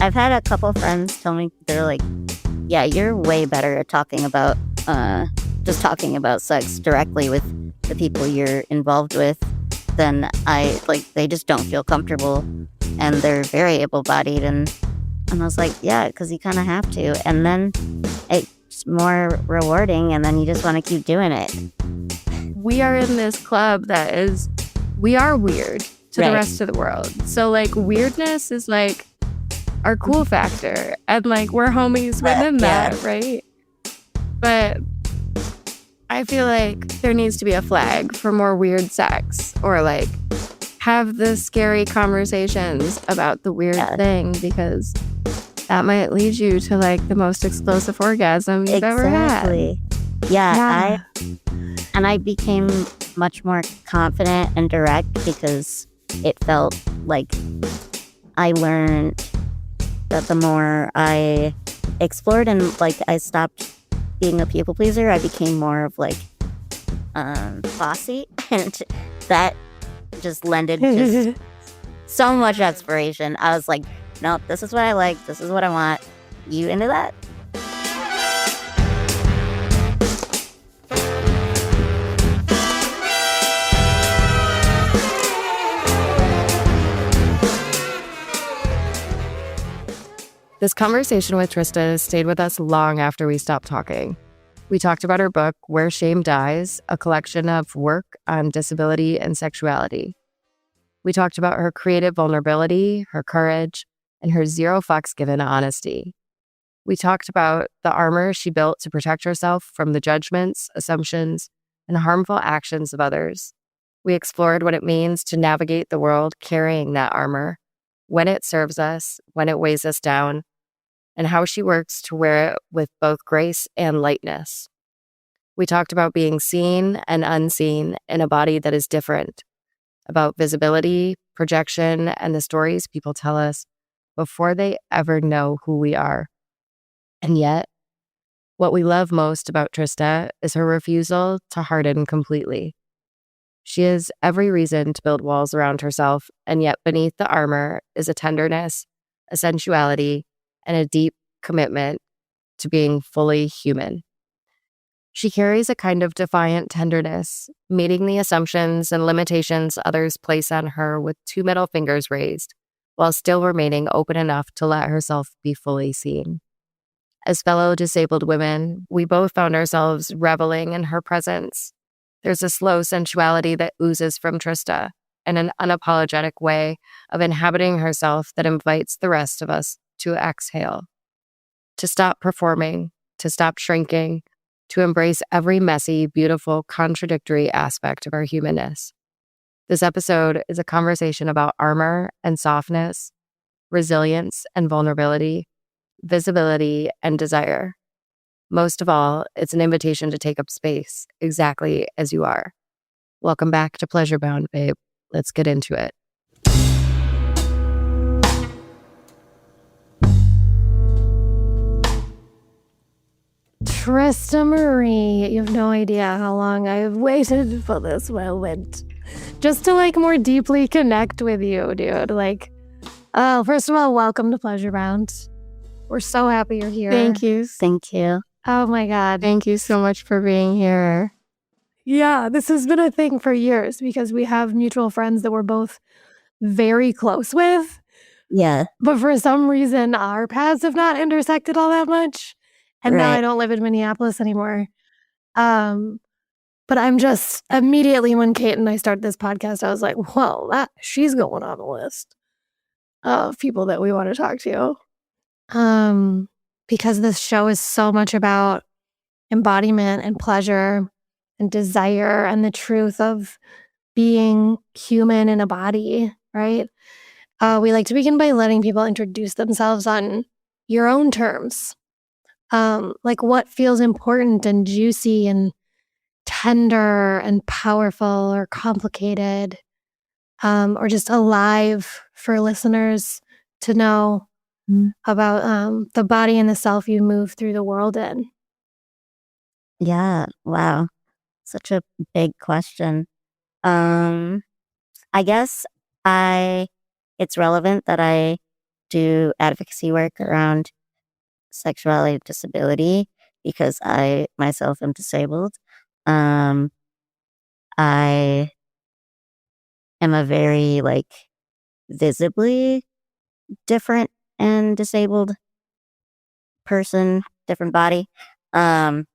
I've had a couple friends tell me, they're like, yeah, you're way better at talking about just talking about sex directly with the people you're involved with than I, like, they just don't feel comfortable, and they're very able-bodied, and I was like, yeah, because you kind of have to, and then it's more rewarding, and then you just want to keep doing it. We are in this club that is, we are weird to the rest of the world. So like weirdness is like our cool factor, and like we're homies within that, right? But I feel like there needs to be a flag for more weird sex, or like have the scary conversations about the weird thing, because that might lead you to like the most explosive orgasm you've ever had. Yeah. I became much more confident and direct because it felt like I learned that the more I explored and like I stopped being a people pleaser, I became more of like bossy, and that just lended just so much inspiration. I was like, no, this is what I like, this is what I want. You into that? This conversation with Trista stayed with us long after we stopped talking. We talked about her book, Where Shame Dies, a collection of work on disability and sexuality. We talked about her creative vulnerability, her courage, and her zero fucks given honesty. We talked about the armor she built to protect herself from the judgments, assumptions, and harmful actions of others. We explored what it means to navigate the world carrying that armor, when it serves us, when it weighs us down, and how she works to wear it with both grace and lightness. We talked about being seen and unseen in a body that is different, about visibility, projection, and the stories people tell us before they ever know who we are. And yet, what we love most about Trista is her refusal to harden completely. She has every reason to build walls around herself, and yet beneath the armor is a tenderness, a sensuality, and a deep commitment to being fully human. She carries a kind of defiant tenderness, meeting the assumptions and limitations others place on her with two middle fingers raised, while still remaining open enough to let herself be fully seen. As fellow disabled women, we both found ourselves reveling in her presence. There's a slow sensuality that oozes from Trista, and an unapologetic way of inhabiting herself that invites the rest of us to exhale, to stop performing, to stop shrinking, to embrace every messy, beautiful, contradictory aspect of our humanness. This episode is a conversation about armor and softness, resilience and vulnerability, visibility and desire. Most of all, it's an invitation to take up space exactly as you are. Welcome back to Pleasure Bound, babe. Let's get into it. Trista Marie, you have no idea how long I have waited for this moment. Just to like more deeply connect with you, dude. Like, first of all, welcome to Pleasure Bound. We're so happy you're here. Thank you. Thank you. Oh my God. Thank you so much for being here. Yeah, this has been a thing for years because we have mutual friends that we're both very close with. Yeah. But for some reason, our paths have not intersected all that much. And now I don't live in Minneapolis anymore. But I'm just immediately when Kate and I started this podcast, I was like, well, she's going on the list of people that we want to talk to. Because this show is so much about embodiment and pleasure and desire and the truth of being human in a body, right? We like to begin by letting people introduce themselves on your own terms. Like what feels important and juicy and tender and powerful or complicated, or just alive for listeners to know about the body and the self you move through the world in. Yeah. Wow. Such a big question. I guess it's relevant that I do advocacy work around sexuality and disability because I myself am disabled. I am a very visibly different and disabled person, different body. And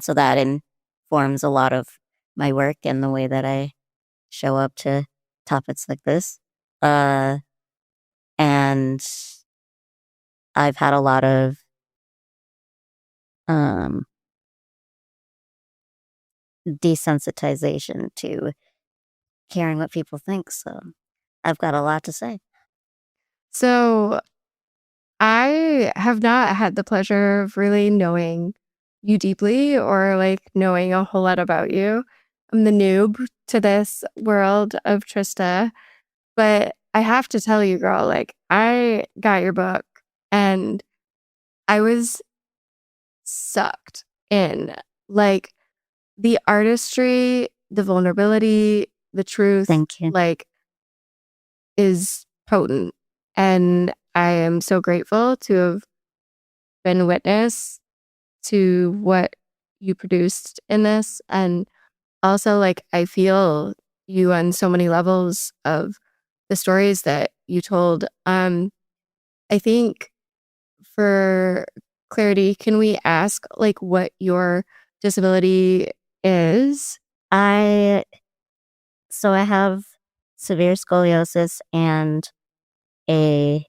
so that informs a lot of my work and the way that I show up to topics like this. And I've had a lot of desensitization to caring what people think. So I've got a lot to say. So I have not had the pleasure of really knowing you deeply or knowing a whole lot about you. I'm the noob to this world of Trista, but I have to tell you, girl, I got your book and I was sucked in. The artistry, the vulnerability, the truth, Thank you. is potent. And I am so grateful to have been witness to what you produced in this. And also, I feel you on so many levels of the stories that you told. I think for clarity, can we ask what your disability is? So I have severe scoliosis and a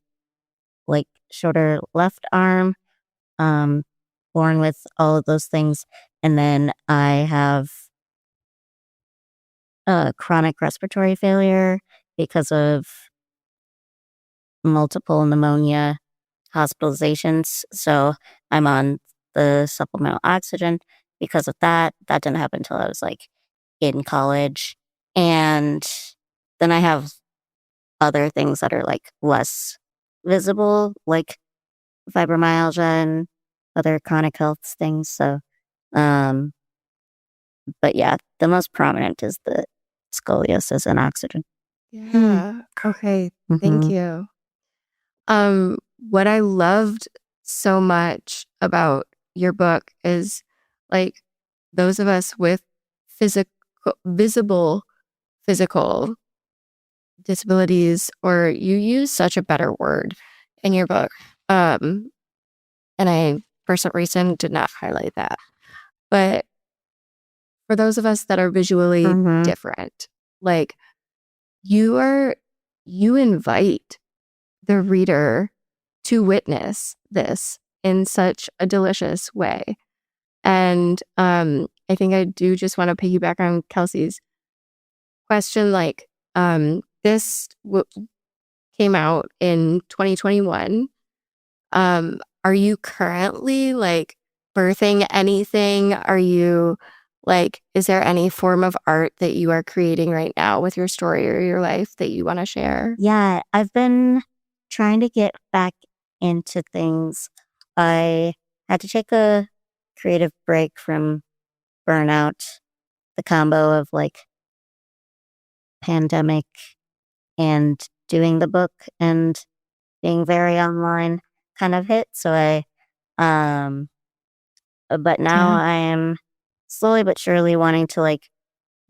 shorter left arm, born with all of those things. And then I have chronic respiratory failure because of multiple pneumonia hospitalizations. So I'm on the supplemental oxygen because of that. That didn't happen until I was in college. And then I have other things that are less visible, like fibromyalgia and other chronic health things. So, but yeah, the most prominent is the scoliosis and oxygen. Yeah. Okay. Thank you. What I loved so much about your book is those of us with visible physical disabilities, or you use such a better word in your book. And I, for some reason, did not highlight that. But for those of us that are visually different, you invite the reader to witness this in such a delicious way. And I think I do just want to piggyback on Kelsey's question. This came out in 2021. Are you currently birthing anything? Are you is there any form of art that you are creating right now with your story or your life that you want to share? Yeah, I've been trying to get back into things. I had to take a creative break from burnout, the combo of pandemic and doing the book and being very online kind of hit. So but now I am slowly but surely wanting to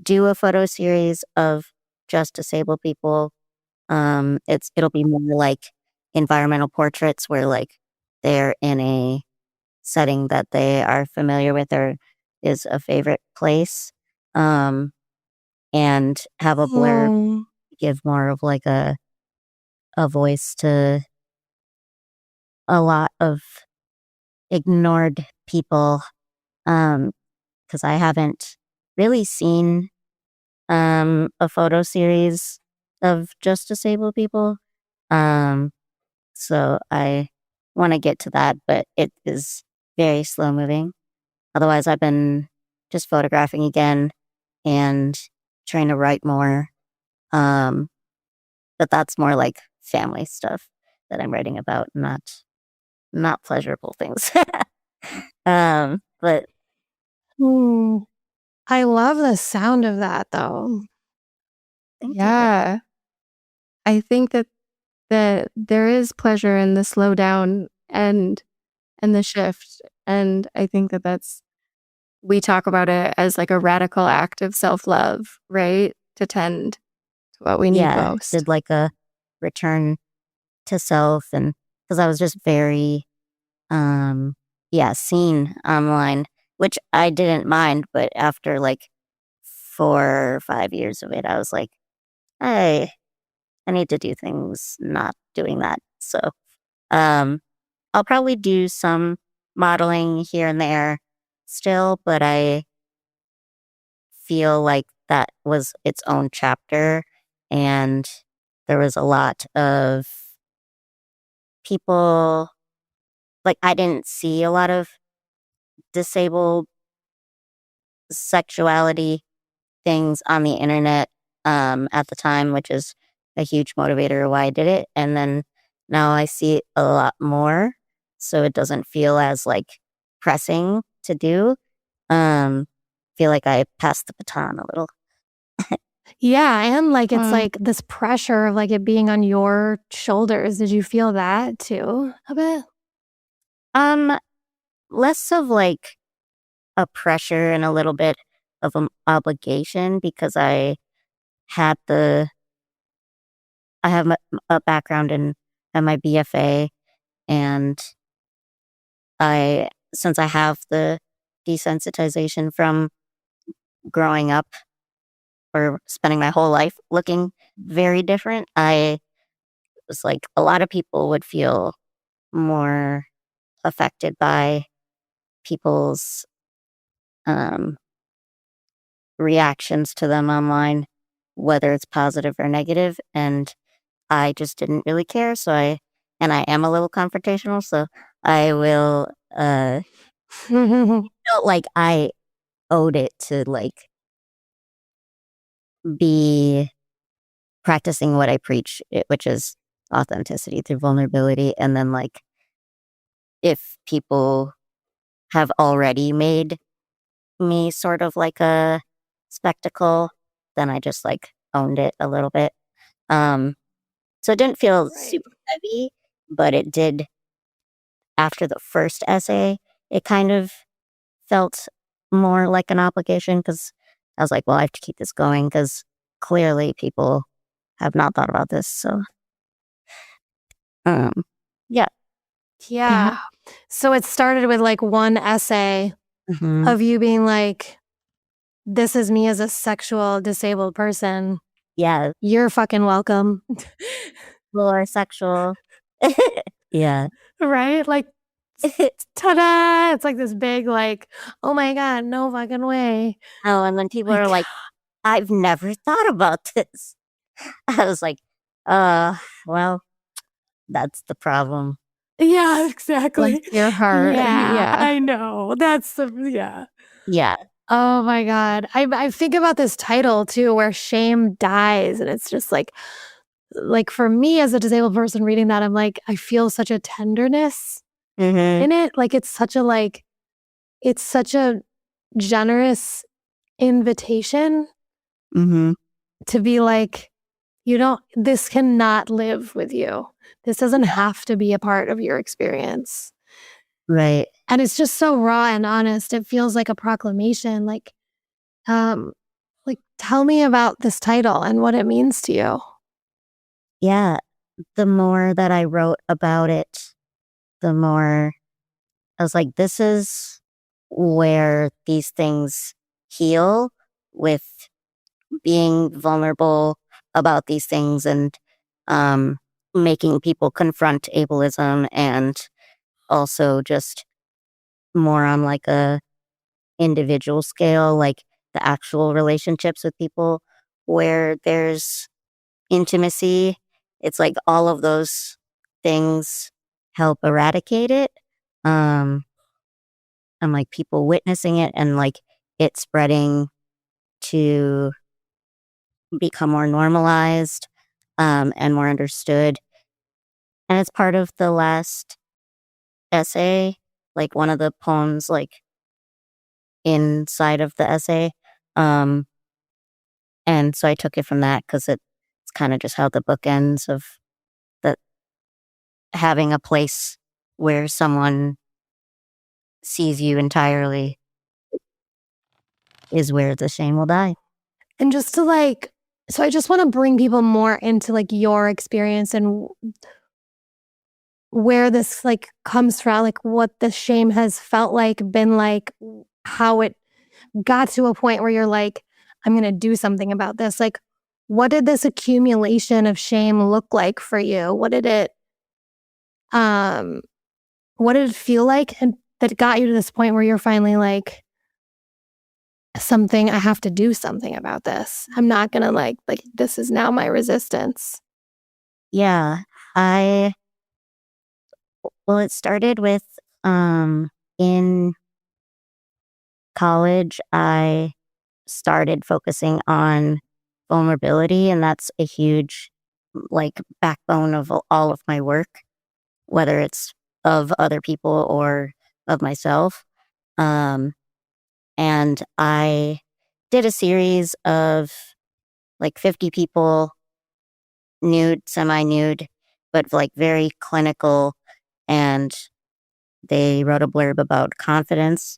do a photo series of just disabled people. It'll be more like environmental portraits where they're in a setting that they are familiar with or is a favorite place. And have a blurb give more of a voice to a lot of ignored people. Because I haven't really seen a photo series of just disabled people. So I want to get to that, but it is very slow moving. Otherwise, I've been just photographing again and trying to write more. But that's more like family stuff that I'm writing about, not pleasurable things. But I love the sound of that, though. Yeah. I think that that there is pleasure in the slowdown and the shift. And I think that we talk about it as like a radical act of self-love, right? To tend to what we need most. Did like a return to self, and because I was just very seen online, which I didn't mind, but after like 4 or 5 years of it, I was like, hey, I need to do things not doing that. So I'll probably do some modeling here and there still, but I feel like that was its own chapter, and there was a lot of people, like I didn't see a lot of disabled sexuality things on the internet at the time, which is a huge motivator why I did it. And then now I see it a lot more, so it doesn't feel as like pressing to do. Feel like I passed the baton a little. Yeah, and like it's like this pressure of like it being on your shoulders. Did you feel that too a bit? Less of like a pressure and a little bit of an obligation, because had the I have a background in my BFA, and since I have the desensitization from growing up or spending my whole life looking very different, I was like, a lot of people would feel more affected by people's um, reactions to them online, whether it's positive or negative. And I just didn't really care. And I am a little confrontational. So I will, felt like I owed it to like be practicing what I preach, which is authenticity through vulnerability. And then like, if people have already made me sort of like a spectacle, then I just like owned it a little bit. So it didn't feel super heavy, but it did after the first essay, it kind of felt more like an obligation, because I was like, well, I have to keep this going because clearly people have not thought about this. So, um, yeah. Yeah. So it started with like one essay Mm-hmm. of you being like, this is me as a sexual disabled person. Yeah. You're fucking welcome. Or sexual. Yeah. Right? Like, ta-da! It's like this big, like, oh my God, no fucking way. Oh, and then people Like, are like, I've never thought about this. I was like, well, that's the problem. yeah, exactly. Bless your heart. Yeah, I know. Yeah. Yeah. Oh my God. I think about this title too, where shame dies. And it's just like for me as a disabled person reading that, I'm like, I feel such a tenderness Mm-hmm. in it. Like it's such a generous invitation Mm-hmm. to be like, this cannot live with you. This doesn't have to be a part of your experience. Right. And it's just so raw and honest. It feels like a proclamation. Like tell me about this title and what it means to you. Yeah. The more that I wrote about it, the more I was like, this is where these things heal, with being vulnerable about these things, and um, making people confront ableism, and also just more on like a individual scale, like the actual relationships with people where there's intimacy. It's like all of those things help eradicate it. Um, and like people witnessing it, and like it spreading to become more normalized, and more understood. And it's part of the last essay, like one of the poems, like inside of the essay. Um, and so I took it from that because it's kind of just how the book ends of having a place where someone sees you entirely is where the shame will die. And just to so I just want to bring people more into your experience and where this comes from, what the shame has felt like, been like, how it got to a point where you're like, I'm going to do something about this. What did this accumulation of shame look like for you? Um, what did it feel like? And that got you to this point where you're finally like, I have to do something about this. I'm not going to this is now my resistance. Yeah. Well, it started with, in college, I started focusing on vulnerability, and that's a huge, backbone of all of my work, whether it's of other people or of myself. And I did a series of 50 people, nude, semi-nude, but very clinical, and they wrote a blurb about confidence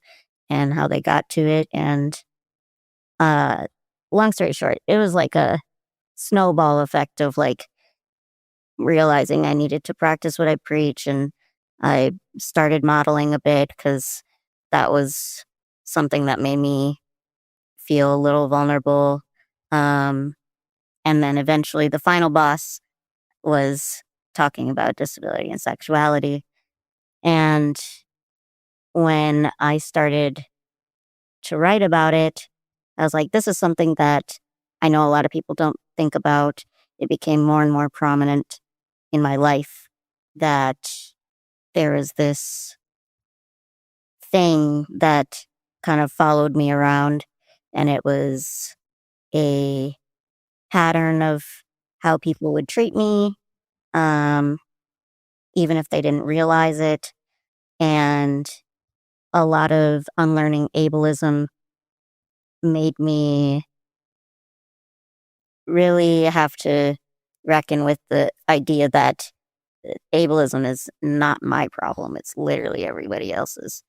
and how they got to it. And long story short, it was like a snowball effect of realizing I needed to practice what I preach. And I started modeling a bit because that was something that made me feel a little vulnerable. Um, and then eventually the final boss was talking about disability and sexuality. And when I started to write about it, I was like, this is something that I know a lot of people don't think about. It became more and more prominent in my life that there is this thing that kind of followed me around, and it was a pattern of how people would treat me, um, even if they didn't realize it. And a lot of unlearning ableism made me really have to reckon with the idea that ableism is not my problem. It's literally everybody else's.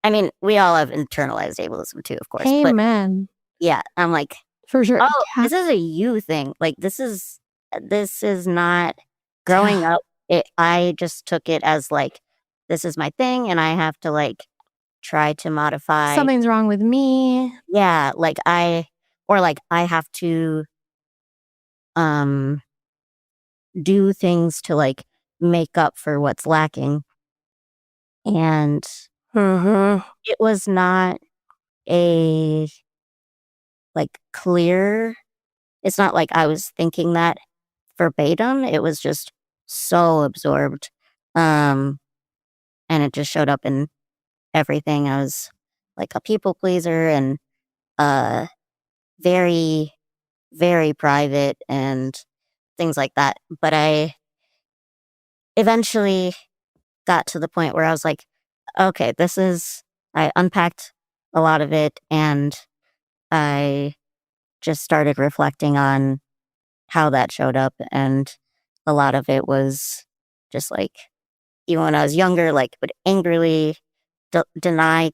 I mean, we all have internalized ableism too, of course. But Amen. yeah, I'm like, For sure. oh, Yeah. this is a you thing. This is not growing up. I just took it as this is my thing, and I have to try to modify. Something's wrong with me. Yeah, I have to do things to make up for what's lacking. And it was not a clear, it's not like I was thinking that verbatim. It was just so absorbed. And it just showed up in everything. I was a people pleaser and very, very private and things like that. But I eventually got to the point where I was like, okay, I unpacked a lot of it, and I just started reflecting on how that showed up. And a lot of it was just even when I was younger, would angrily deny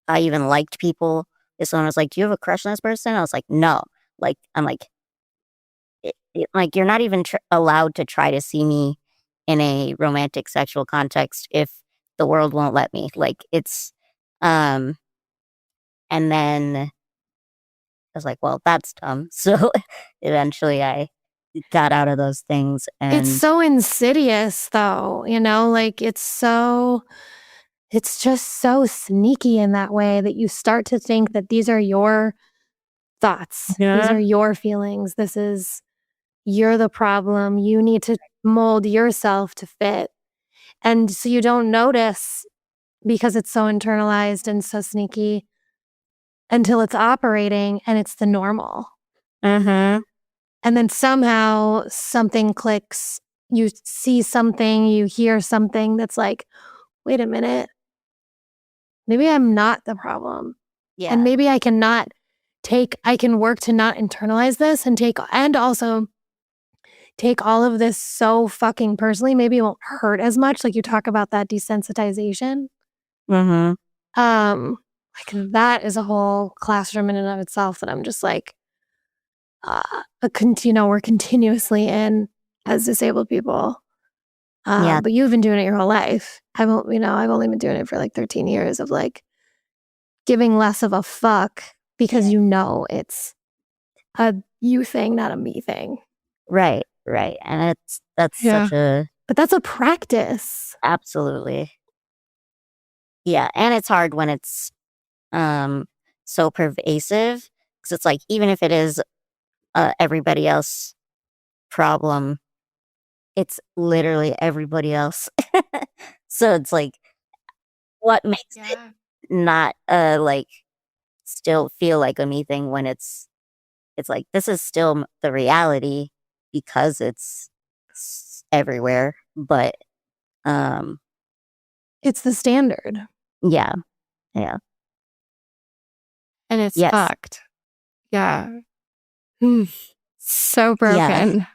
I even liked people. If someone was like, do you have a crush on this person? I was like, no. I'm like, you're not even allowed to try to see me in a romantic sexual context if the world won't let me. Um, and then I was like, well, that's dumb. So eventually I got out of those things. And It's so insidious though, it's just so sneaky in that way that you start to think that these are your thoughts. These are your feelings. You're the problem. You need to mold yourself to fit. And so you don't notice because it's so internalized and so sneaky until it's operating and it's the normal. Mm-hmm. And then somehow something clicks. You see something, you hear something that's like, wait a minute, maybe I'm not the problem. Yeah. And maybe I can work to not internalize this and also take all of this so fucking personally, maybe it won't hurt as much. Like you talk about that desensitization. Mm-hmm. Like that is a whole classroom in and of itself that I'm just like, we're continuously in as disabled people. Yeah. But you've been doing it your whole life. I've only been doing it for like 13 years of like giving less of a fuck because it's a you thing, not a me thing. Right. And that's such a... But that's a practice. Absolutely. Yeah. And it's hard when it's so pervasive, because it's like, even if it is everybody else problem, it's literally everybody else. So it's like, what makes it not like still feel like a me thing when it's like, this is still the reality because it's everywhere, but it's the standard. Yeah. And it's Yes. fucked. Yeah. So broken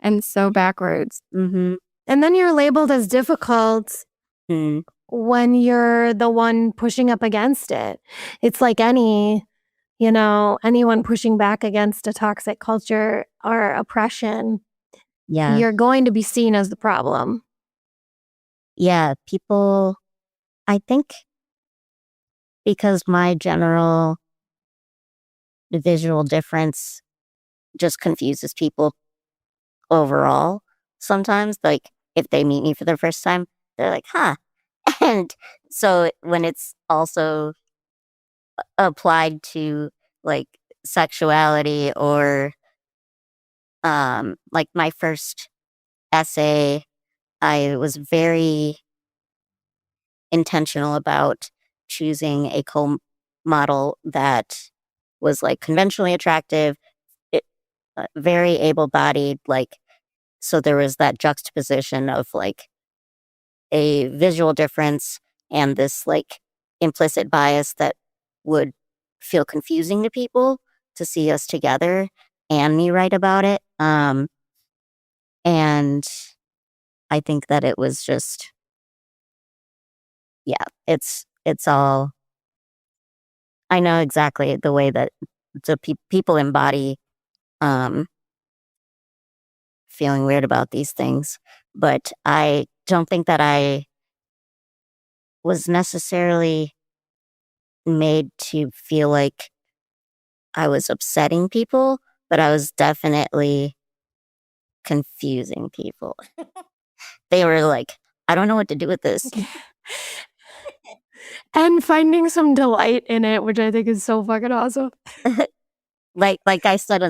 and so backwards. Mm-hmm. And then you're labeled as difficult when you're the one pushing up against it. It's like anyone pushing back against a toxic culture or oppression. Yeah. You're going to be seen as the problem. Yeah. People, I think, because my general visual difference just confuses people overall sometimes. Like, if they meet me for the first time, they're like, huh. And so when it's also applied to like sexuality or like my first essay, I was very intentional about choosing a co-model that was like conventionally attractive, very able-bodied, like, so there was that juxtaposition of like a visual difference and this like implicit bias that would feel confusing to people to see us together and me write about it. And I think that it was just, it's all, I know exactly the way that the people embody feeling weird about these things, but I don't think that I was necessarily made to feel like I was upsetting people, but I was definitely confusing people. They were like, I don't know what to do with this. And finding some delight in it, which I think is so fucking awesome. Like I said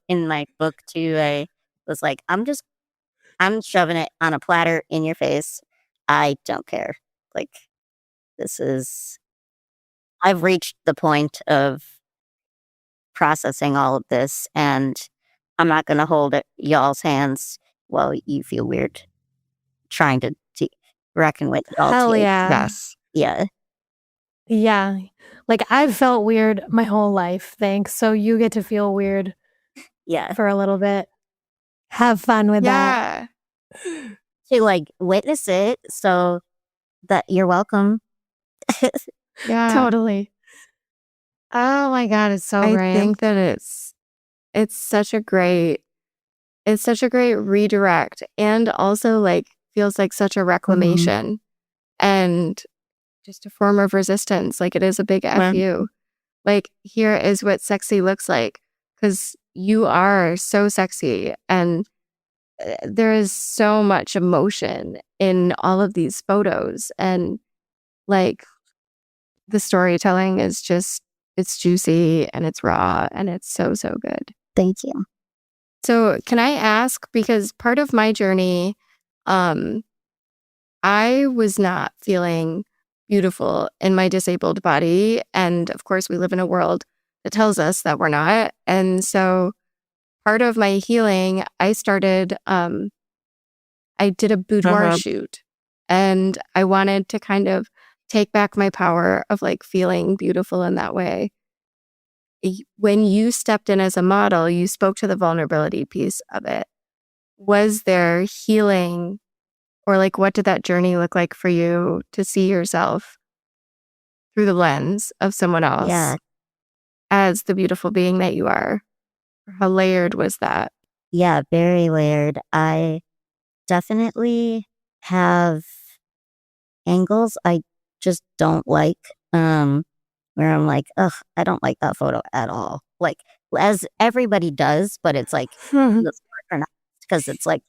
in my book too, I was like, I'm shoving it on a platter in your face. I don't care. Like, I've reached the point of processing all of this, and I'm not going to hold y'all's hands while you feel weird trying to reckon with it all. Hell too. yeah. Yes. Yeah. Yeah. Like I've felt weird my whole life, thanks. So you get to feel weird for a little bit. Have fun with that. To like witness it, so that you're welcome. Yeah. Totally. Oh my God, it's so great. I think that it's such a great redirect, and also like feels like such a reclamation and just a form of resistance. Like it is a big F you. Like, here is what sexy looks like, because you are so sexy, and there is so much emotion in all of these photos, and like the storytelling is just, it's juicy and it's raw and it's so good. Thank you. So can I ask, because part of my journey, I was not feeling beautiful in my disabled body. And of course, we live in a world that tells us that we're not. And so part of my healing, I did a boudoir shoot, and I wanted to kind of take back my power of like feeling beautiful in that way. When you stepped in as a model, you spoke to the vulnerability piece of it. Was there healing, or like what did that journey look like for you to see yourself through the lens of someone else Yeah. as the beautiful being that you are? How layered was that? Yeah, very layered. I definitely have angles I just don't like, where I'm like, "Ugh, I don't like that photo at all." Like, as everybody does, but it's like, it's because it's like,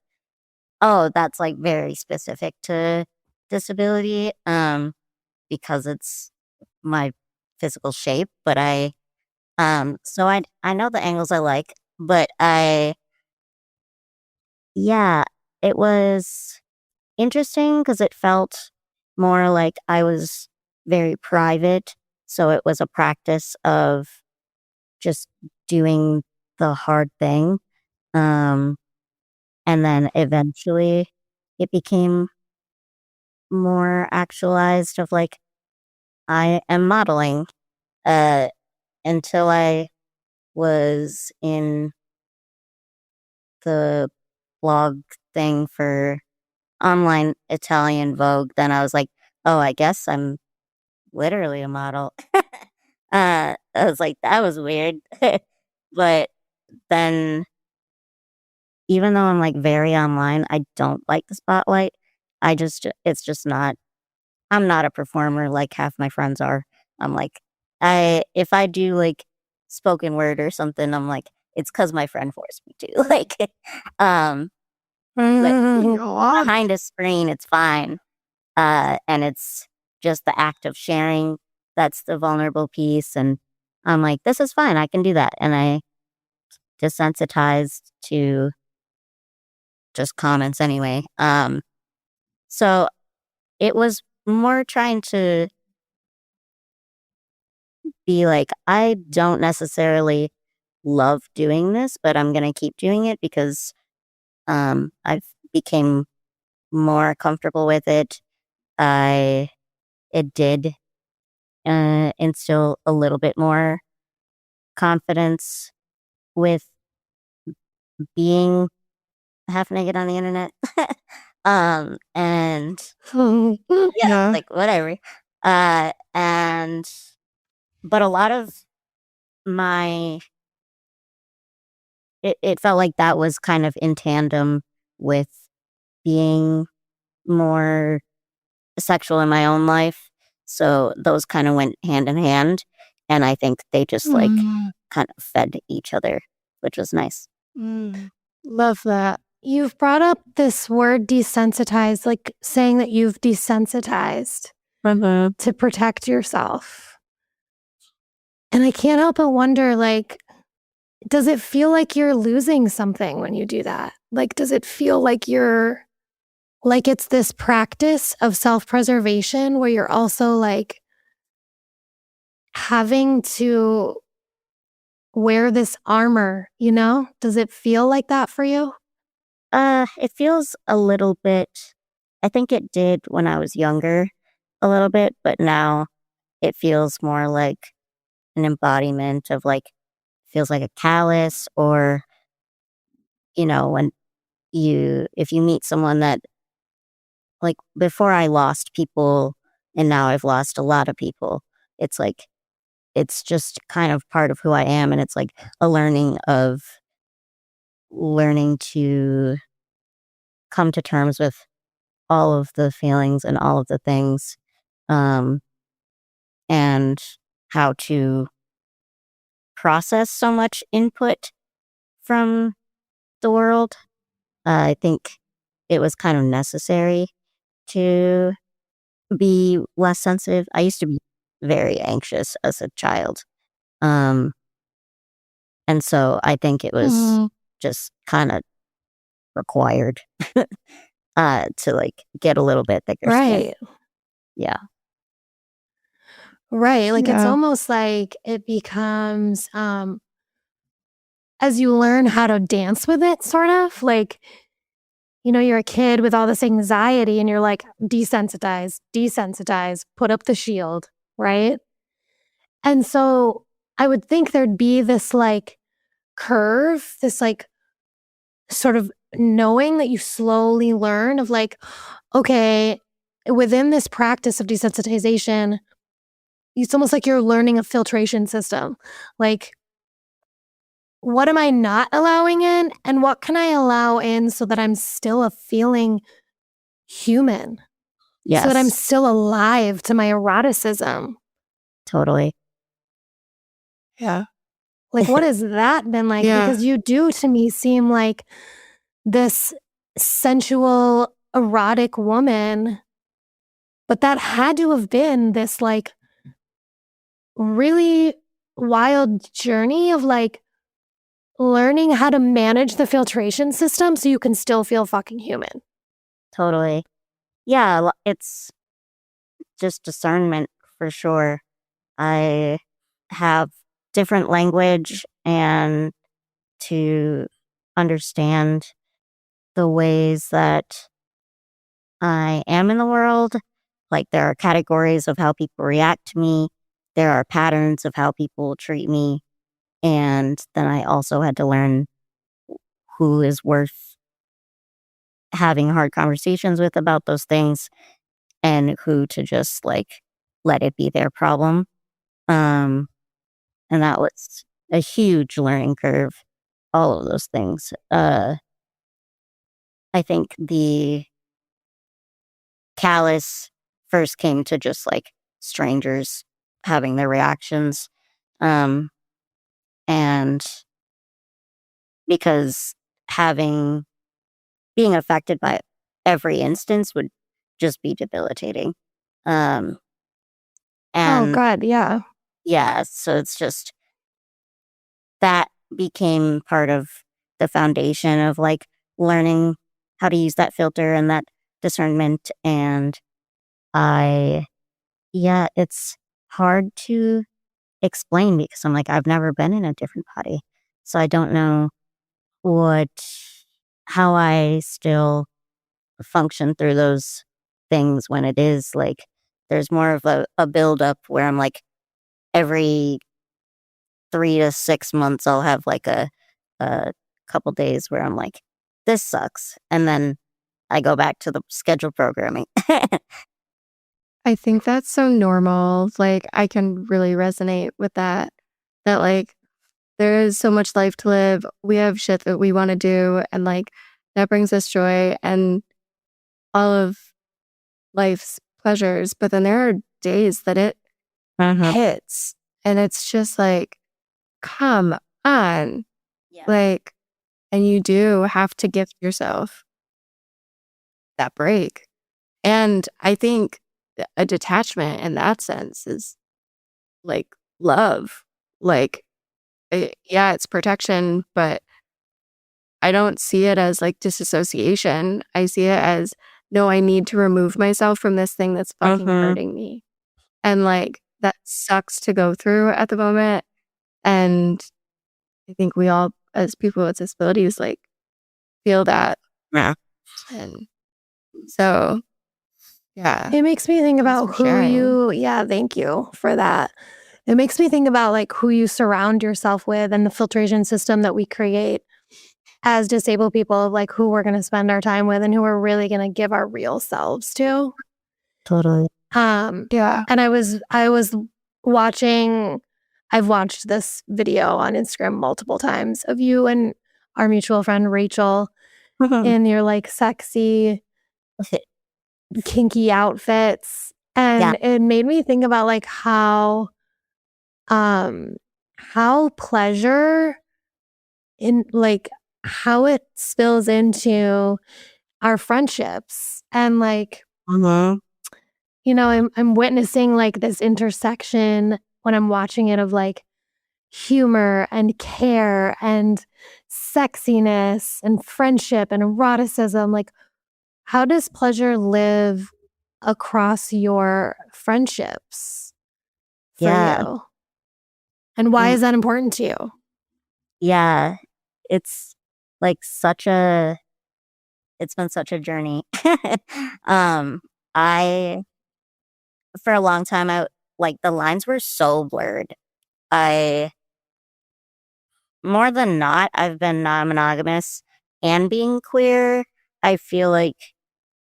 oh, that's like very specific to disability, because it's my physical shape, but so I know the angles I like, but yeah, it was interesting because it felt more like I was very private. So it was a practice of just doing the hard thing. Um, and then eventually it became more actualized of like, I am modeling, uh, until I was in the blog thing for online Italian Vogue. Then I was like, oh, I guess I'm literally a model. I was like, that was weird. But then, even though I'm like very online, I don't like the spotlight. It's just not, I'm not a performer like half my friends are. I'm like, if I do like spoken word or something, I'm like, it's because my friend forced me to. Like, um, but behind a screen, it's fine. And it's just the act of sharing that's the vulnerable piece. And I'm like, this is fine. I can do that. And I desensitized to just comments anyway. So it was more trying to be like, I don't necessarily love doing this, but I'm going to keep doing it because I've became more comfortable with it. I It did instill a little bit more confidence with being half naked on the internet. And yeah, Yeah. like whatever. And but a lot of my it felt like that was kind of in tandem with being more sexual in my own life. So those kind of went hand in hand. And I think they just like kind of fed each other, which was nice. Love that. You've brought up this word desensitized, like saying that you've desensitized to protect yourself. And I can't help but wonder, like, does it feel like you're losing something when you do that? Like, does it feel like it's this practice of self-preservation where you're also like having to wear this armor, you know? Does it feel like that for you? It feels a little bit, I think it did when I was younger a little bit, but now it feels more like an embodiment of like, feels like a callus or, when if you meet someone that, like, before I lost people and now I've lost a lot of people, it's like, it's just kind of part of who I am. And it's like a learning to come to terms with all of the feelings and all of the things, um, and how to process so much input from the world. I think it was kind of necessary to be less sensitive. I used to be very anxious as a child. Um, and so I think it was just kind of required to like get a little bit thicker skin. Right. Yeah. Right. Like it's Yeah. almost like it becomes as you learn how to dance with it, sort of like, you're a kid with all this anxiety and you're like, desensitize, desensitize, put up the shield, right? And so I would think there'd be this like curve, this like sort of knowing that you slowly learn of like, okay, within this practice of desensitization, it's almost like you're learning a filtration system. Like, what am I not allowing in? And what can I allow in so that I'm still a feeling human? So that I'm Yes, still alive to my eroticism. totally. Yeah. Like, what has that been like? Yeah. Because you do to me seem like this sensual, erotic woman, but that had to have been this like really wild journey of like learning how to manage the filtration system so you can still feel fucking human. Totally. Yeah, it's just discernment for sure. I have different language and to understand the ways that I am in the world. Like there are categories of how people react to me. There are patterns of how people treat me. And then I also had to learn who is worth having hard conversations with about those things and who to just like let it be their problem. Um, and that was a huge learning curve, all of those things. I think the callous first came to just like strangers having their reactions. Um, and because having being affected by every instance would just be debilitating. Um, Oh, and God. Yeah. yeah, so it's just that became part of the foundation of like learning how to use that filter and that discernment. And I, yeah, it's hard to explain because I'm like, I've never been in a different body. So I don't know what, how I still function through those things when it is like there's more of a buildup where I'm like every 3 to 6 months I'll have like a couple days where I'm like, this sucks. And then I go back to the schedule programming. I think that's so normal. Like, I can really resonate with that. That, like, there is so much life to live. We have shit that we want to do. And, like, that brings us joy and all of life's pleasures. But then there are days that it Uh-huh. hits. And it's just like, come on. Yeah. Like, and you do have to give yourself that break. And I think a detachment in that sense is like love. Like, yeah, it's protection, but I don't see it as like disassociation. I see it as, no, I need to remove myself from this thing that's fucking hurting me. And like, that sucks to go through at the moment. And I think we all, as people with disabilities, like feel that. Yeah. And so, yeah. It makes me think Thanks about for who sharing. yeah, thank you for that. It makes me think about like who you surround yourself with and the filtration system that we create as disabled people of like who we're going to spend our time with and who we're really going to give our real selves to. Totally. Yeah. And I was watching I've watched this video on Instagram multiple times of you and our mutual friend Rachel in your like sexy kinky outfits. Yeah. And it made me think about like how pleasure in like how it spills into our friendships and like Uh-huh. I'm witnessing like this intersection when I'm watching it of like humor and care and sexiness and friendship and eroticism. Like, how does pleasure live across your friendships for Yeah. you? And why Um, is that important to you? yeah. It's like it's been such a journey. um, I for a long time I like the lines were so blurred. I more than not I've been non-monogamous and being queer, I feel like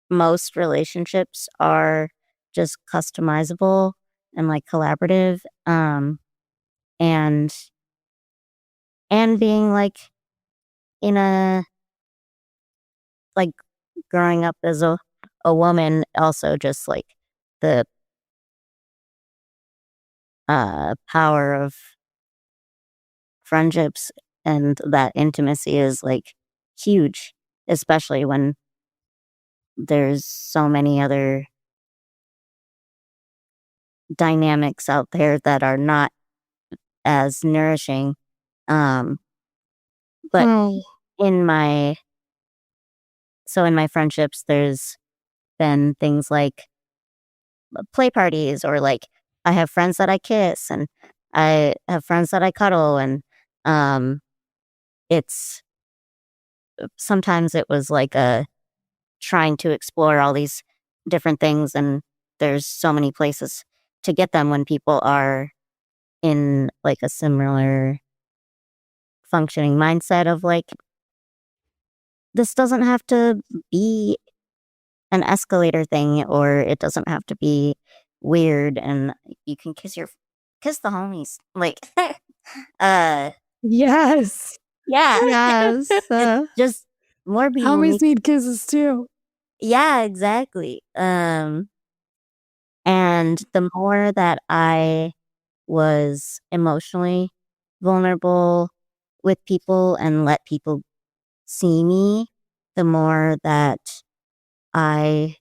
most relationships are just customizable and like collaborative. And being like in a like growing up as a woman, also just like the power of friendships and that intimacy is like huge, especially when there's so many other dynamics out there that are not as nourishing. Um, but Mm. in my in my friendships, there's been things like play parties, or like I have friends that I kiss, and I have friends that I cuddle, and um, it's sometimes it was like a trying to explore all these different things, and there's so many places to get them when people are in like a similar functioning mindset of like, this doesn't have to be an escalator thing, or it doesn't have to be weird, and you can kiss the homies, like uh Yes. yeah. Yes. It's just more people Homies need kisses too. yeah, exactly. And the more that I was emotionally vulnerable with people and let people see me, the more that I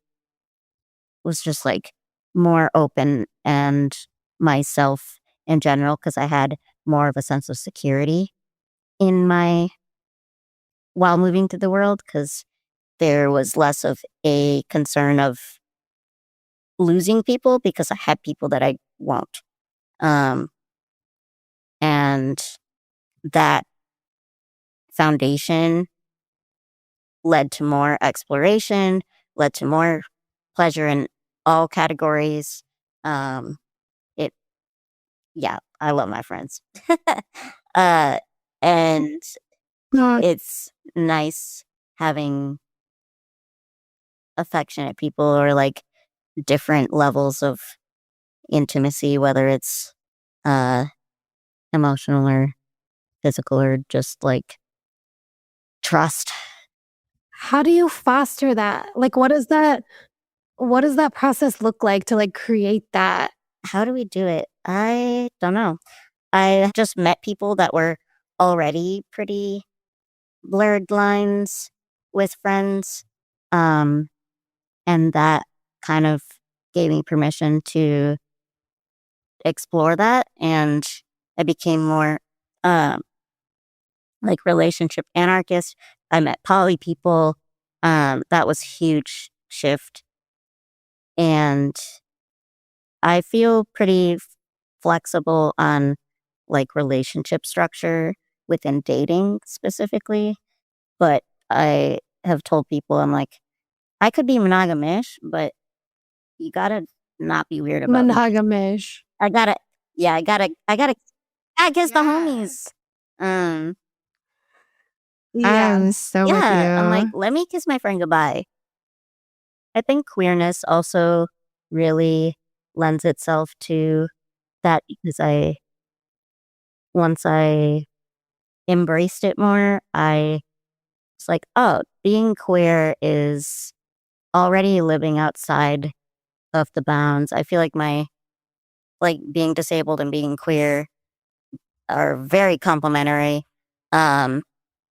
was just like more open and myself in general, because I had more of a sense of security in my while moving to the world, because there was less of a concern of losing people because I had people that I won't. Um, and that foundation led to more exploration, led to more pleasure in all categories. Um, it, yeah, I love my friends. uh, and Uh, it's nice having affectionate people, or like different levels of intimacy, whether it's uh, emotional or physical, or just like trust. How do you foster that? Like, what does that process look like to like create that? How do we do it? I don't know. I just met people that were already pretty blurred lines with friends. Um, and that kind of gave me permission to explore that. And I became more um, like relationship anarchist. I met poly people. That was huge shift. And I feel pretty flexible on like relationship structure within dating specifically, but I have told people, I'm like, I could be monogamish, but you gotta not be weird about me. Monogamish. I gotta, yeah, I guess the homies. Um, Yeah. I'm so with yeah, I'm like, you. let me kiss my friend goodbye. I think queerness also really lends itself to that, because once I embraced it more, I was like, oh, being queer is already living outside of the bounds. I feel like being disabled and being queer are very complementary um,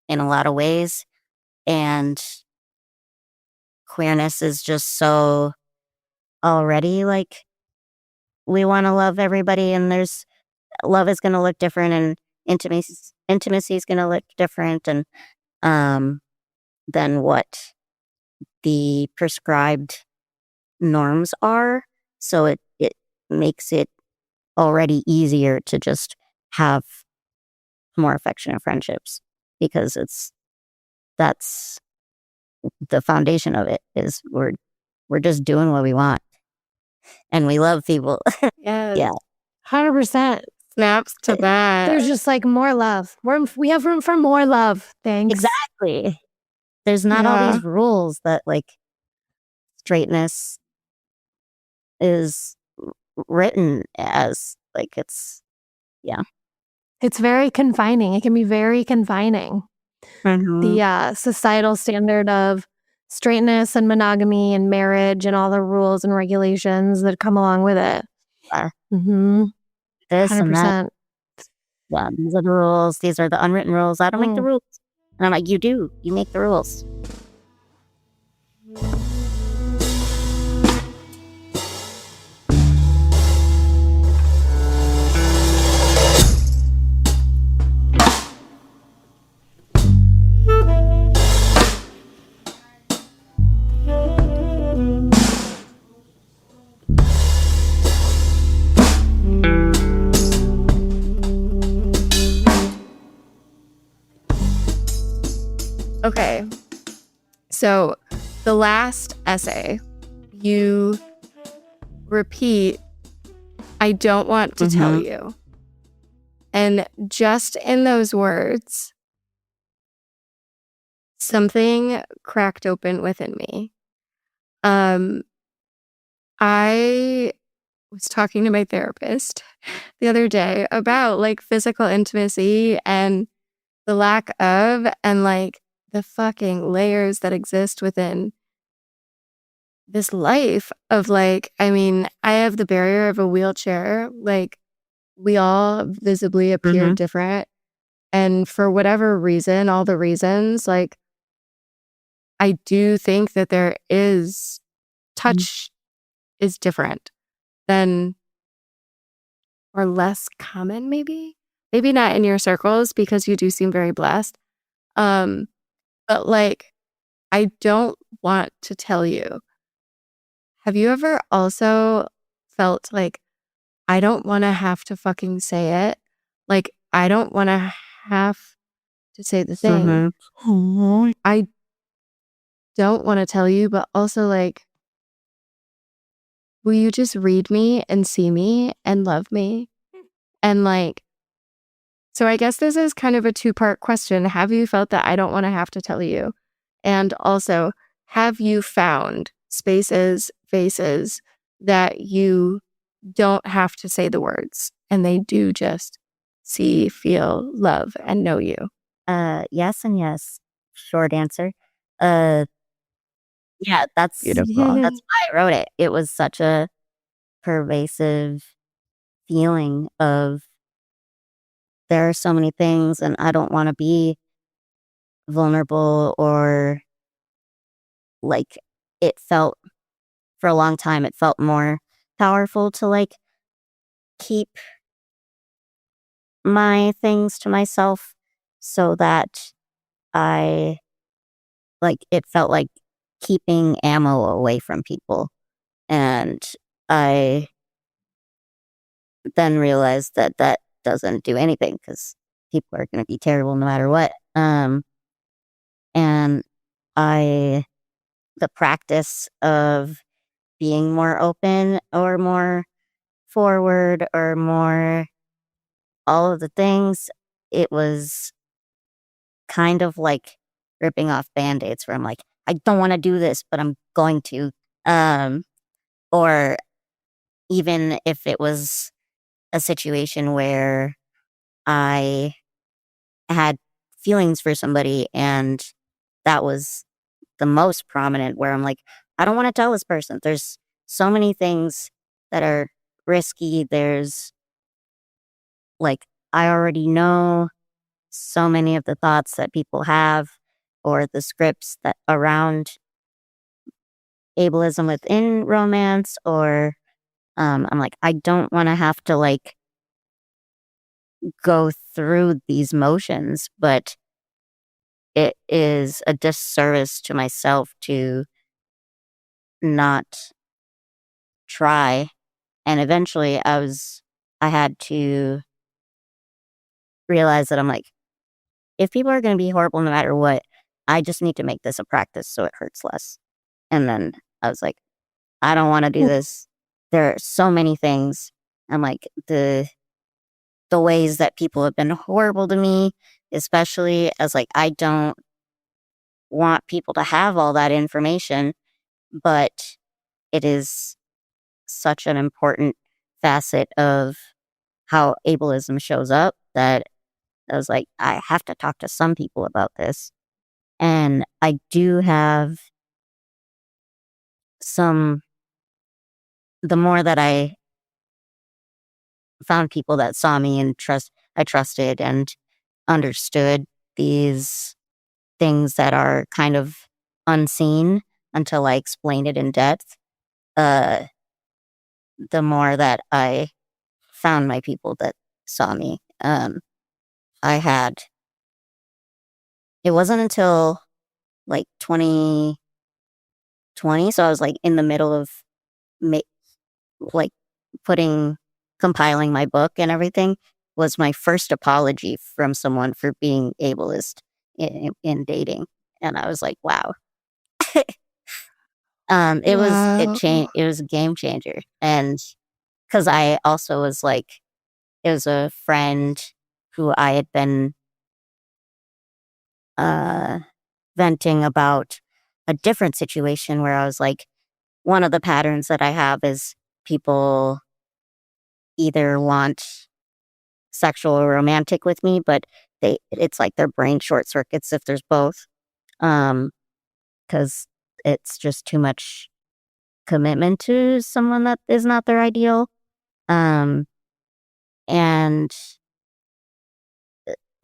in a lot of ways. And queerness is just so already like, we want to love everybody, and there's love is going to look different, and intimacy is going to look different, and um, than what the prescribed norms are. So it makes it already easier to just have more affectionate friendships, because that's the foundation of it, is we're just doing what we want, and we love people. Yeah. Yeah, 100%. Snaps to that. There's just like more love. We have room for more love. Thanks. exactly. There's not all Yeah. these rules that like straightness is written as. Like it's It's very confining. It can be very confining. The societal standard of straightness and monogamy and marriage and all the rules and regulations that come along with it. uh, Mm-hmm. this and that. 100%. Yeah, these are the rules. These are the unwritten rules. I don't make the Mm. rules. And I'm like, you do. You make the rules. Okay. So the last essay, you repeat, I don't want to tell you. And just in those words, something cracked open within me. I was talking to my therapist the other day about like physical intimacy and the lack of, and like the fucking layers that exist within this life of like, I mean, I have the barrier of a wheelchair. Like we all visibly appear different. And for whatever reason, all the reasons, like I do think that there is touch is different than or less common, maybe not in your circles because you do seem very blessed. But like I don't want to tell you. Have you ever also felt like I don't want to have to fucking say it? Like I don't want to have to say the thing. I don't want to tell you, but also like, will you just read me and see me and love me? And like, so I guess this is kind of a two-part question. Have you felt that I don't want to have to tell you? And also, have you found spaces, faces that you don't have to say the words and they do just see, feel, love, and know you? Yes and yes. Short answer. Yeah, that's Beautiful. that's why I wrote it. It was such a pervasive feeling of there are so many things and I don't want to be vulnerable or like it felt for a long time it felt more powerful to like keep my things to myself so that I like it felt like keeping ammo away from people. And I then realized that that doesn't do anything because people are going to be terrible no matter what. And I, the practice of being more open or more forward or more all of the things, it was kind of like ripping off band-aids where I'm like, I don't want to do this, but I'm going to. Um, or even if it was a situation where I had feelings for somebody and that was the most prominent where I'm like, I don't want to tell this person. There's so many things that are risky. There's like, I already know so many of the thoughts that people have or the scripts that around ableism within romance or I'm like, I don't want to have to like go through these motions, but it is a disservice to myself to not try. And eventually I had to realize that I'm like, if people are going to be horrible no matter what, I just need to make this a practice so it hurts less. And then I was like, I don't want to do this. There are so many things. I'm like, the ways that people have been horrible to me, especially as like, I don't want people to have all that information, but it is such an important facet of how ableism shows up that I was like, I have to talk to some people about this. And I do have the more that I found people that saw me and I trusted and understood these things that are kind of unseen until I explain it in depth, uh, the more that I found my people that saw me. I had, it wasn't until like 2020, so I was like in the middle of ma- like compiling my book and everything, was my first apology from someone for being ableist in dating. And I was like, wow. Wow. It was a game changer. And because I also was like, it was a friend who I had been uh, venting about a different situation where I was like, one of the patterns that I have is people either want sexual or romantic with me, but it's like their brain short circuits if there's both. Because it's just too much commitment to someone that is not their ideal. Um, and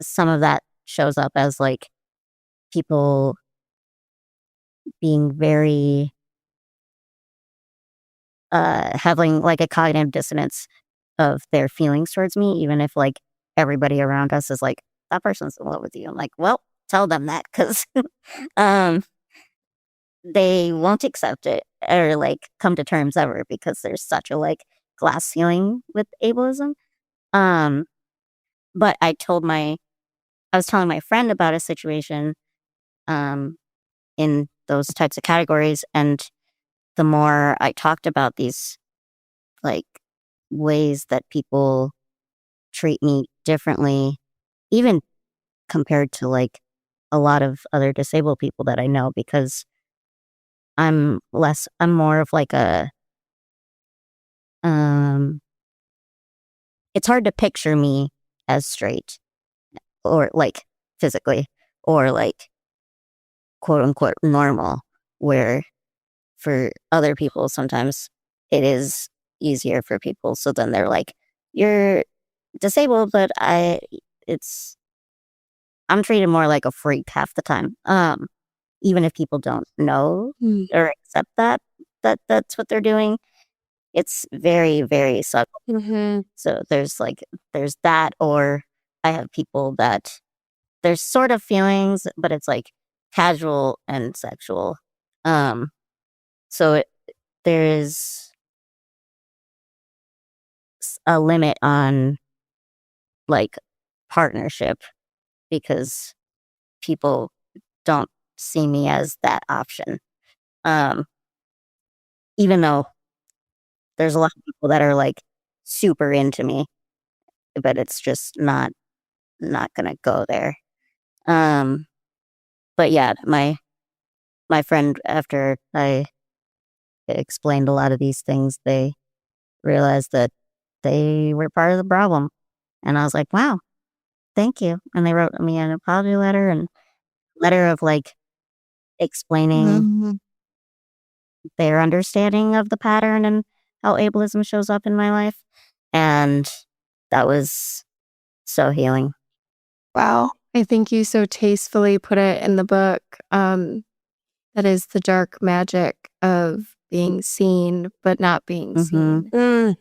some of that shows up as like people being very having like a cognitive dissonance of their feelings towards me, even if like everybody around us is like, that person's in love with you. I'm like, well, tell them that because um they won't accept it or like come to terms ever because there's such a like glass ceiling with ableism. Um, but I was telling my friend about a situation um in those types of categories, and the more I talked about these like ways that people treat me differently, even compared to like a lot of other disabled people that I know, because I'm more of like um, it's hard to picture me as straight or like physically or like quote unquote normal, where for other people, sometimes it is easier for people. So then they're like, you're disabled, but it's, I'm treated more like a freak half the time. Even if people don't know or accept that's what they're doing, it's very, very subtle. Mm-hmm. So there's that, or I have people that there's sort of feelings, but it's like casual and sexual. Um, so there is a limit on like partnership because people don't see me as that option. Um, Even though there's a lot of people that are like super into me, but it's just not gonna go there. Um, but yeah, my friend, after I explained a lot of these things, they realized that they were part of the problem. And I was like, wow, thank you. And they wrote me an apology letter and letter of like explaining Mm-hmm. their understanding of the pattern and how ableism shows up in my life. And that was so healing. Wow. I think you so tastefully put it in the book. That is the dark magic of being seen but not being Hmm. seen. Mm.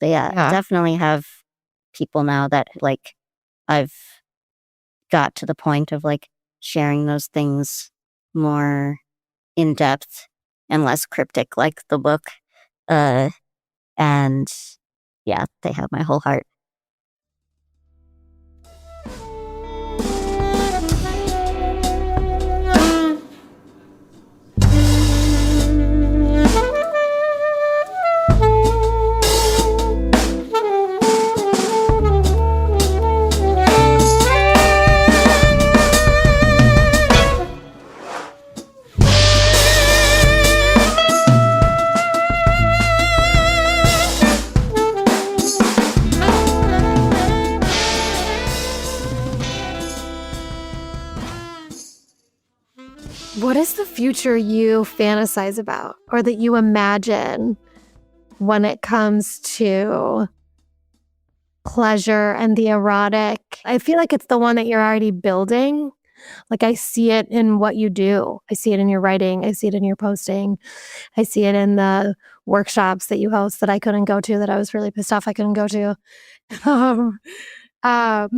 But yeah, Yeah. definitely have people now that like I've got to the point of like sharing those things more in depth and less cryptic like the book. Uh and yeah, they have my whole heart. the future you fantasize about or that you imagine when it comes to pleasure and the erotic? I feel like it's the one that you're already building. Like I see it in what you do. I see it in your writing. I see it in your posting. I see it in the workshops that you host that I couldn't go to, that I was really pissed off I couldn't go to. Um, um,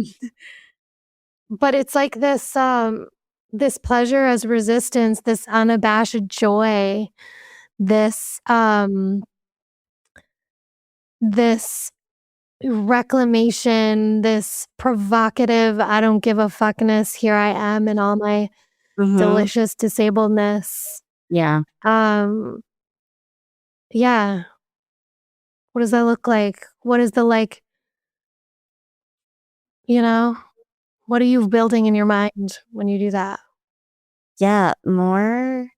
but it's like this pleasure as resistance, this unabashed joy, this reclamation, this provocative, I don't give a fuckness. Here I am in all my delicious disabledness. Yeah. Yeah. What does that look like? What is the what are you building in your mind when you do that? Yeah. More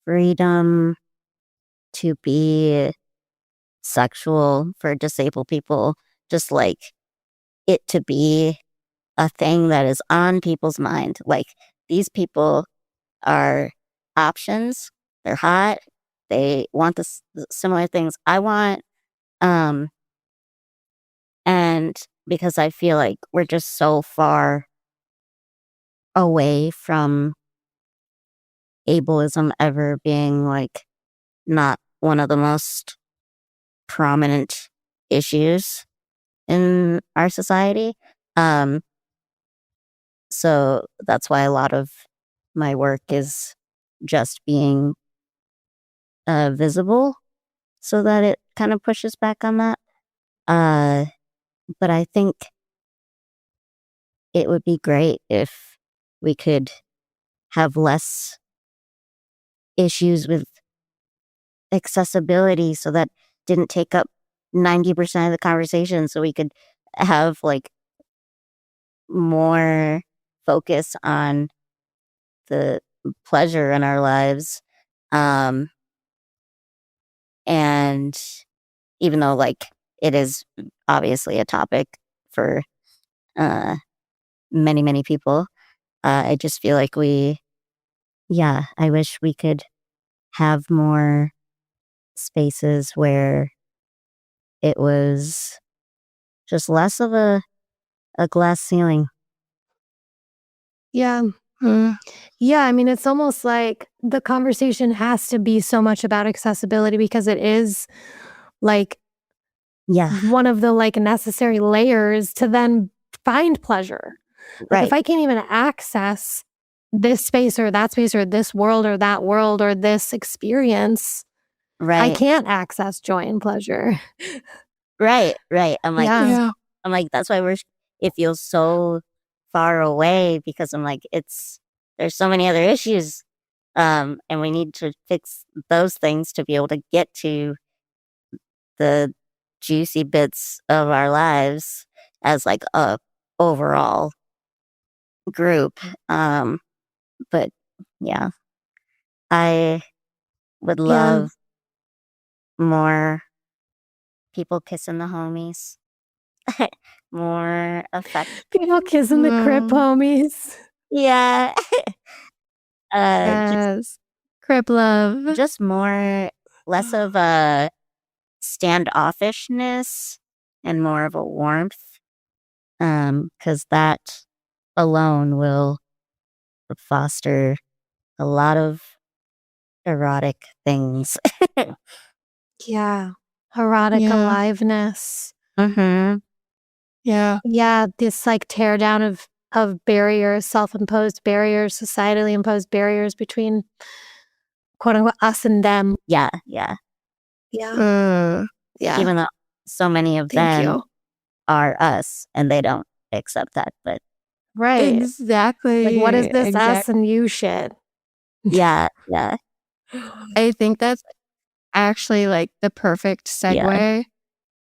freedom to be sexual for disabled people. Just like it to be a thing that is on people's mind. Like these people are options. They're hot. They want the similar things I want. And because I feel like we're just so far away from ableism ever being like not one of the most prominent issues in our society. So that's why a lot of my work is just being visible so that it kind of pushes back on that. But I think it would be great if we could have less issues with accessibility so that didn't take up 90% of the conversation, so we could have like more focus on the pleasure in our lives. And even though like it is obviously a topic for many, many people, I just feel like I wish we could have more spaces where it was just less of a glass ceiling. Yeah. Yeah, I mean, it's almost like the conversation has to be so much about accessibility because it is like Yeah, one of the like necessary layers to then find pleasure. Like right, if I can't even access this space or that space or this world or that world or this experience, I right, can't access joy and pleasure. right. Yeah. I'm like, that's why it feels so far away because I'm like, there's so many other issues. And we need to fix those things to be able to get to the juicy bits of our lives as like a overall group. But yeah, I would Yeah. love more people kissing the homies, more affection. People kissing the crip homies. Yeah. Yes. Crip love. Just more, less of a standoffishness and more of a warmth. Because that alone will foster a lot of erotic things. Yeah. Erotic aliveness. Mm-hmm. Yeah. Yeah, this like tear down of barriers, self-imposed barriers, societally imposed barriers between quote unquote us and them. Yeah. Yeah. Mm. Yeah. Even though so many of Thank them you. are us and they don't accept that. But Right. Exactly. Like what is this us and you shit? yeah. I think that's actually like the perfect segue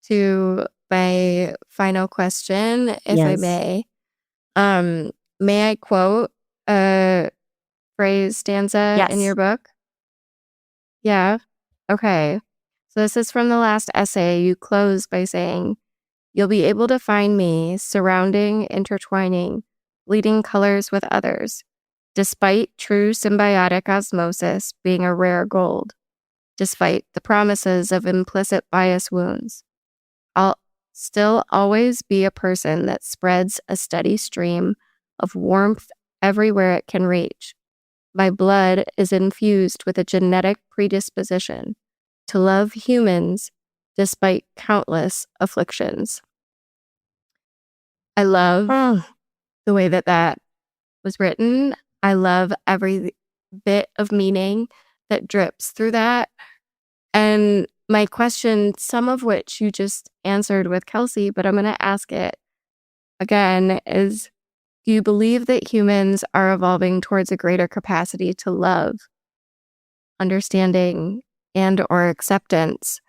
to my final question, if I Yes. may. May I quote a phrase stanza in Yes. your book? Yeah. Okay. So this is from the last essay. You close by saying, "You'll be able to find me surrounding, intertwining, bleeding colors with others, despite true symbiotic osmosis being a rare gold, despite the promises of implicit bias wounds. I'll still always be a person that spreads a steady stream of warmth everywhere it can reach. My blood is infused with a genetic predisposition to love humans despite countless afflictions. I love the way that was written. I love every bit of meaning that drips through that. And my question, some of which you just answered with Kelsey, but I'm going to ask it again, is do you believe that humans are evolving towards a greater capacity to love, understanding, and or acceptance?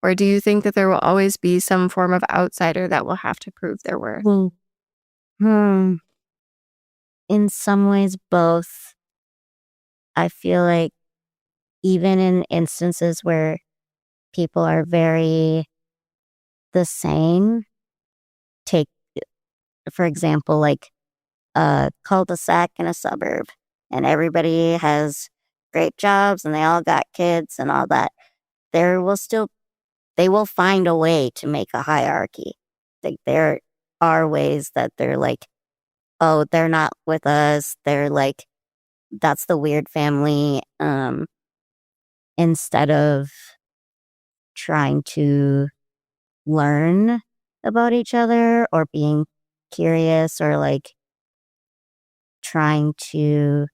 Or do you think that there will always be some form of outsider that will have to prove their worth? In some ways, both. I feel like even in instances where people are very the same, take, for example, like a cul-de-sac in a suburb, and everybody has great jobs and they all got kids and all that, they will find a way to make a hierarchy. Like there are ways that they're like, oh, they're not with us. They're like, that's the weird family. Instead of trying to learn about each other or being curious or like trying to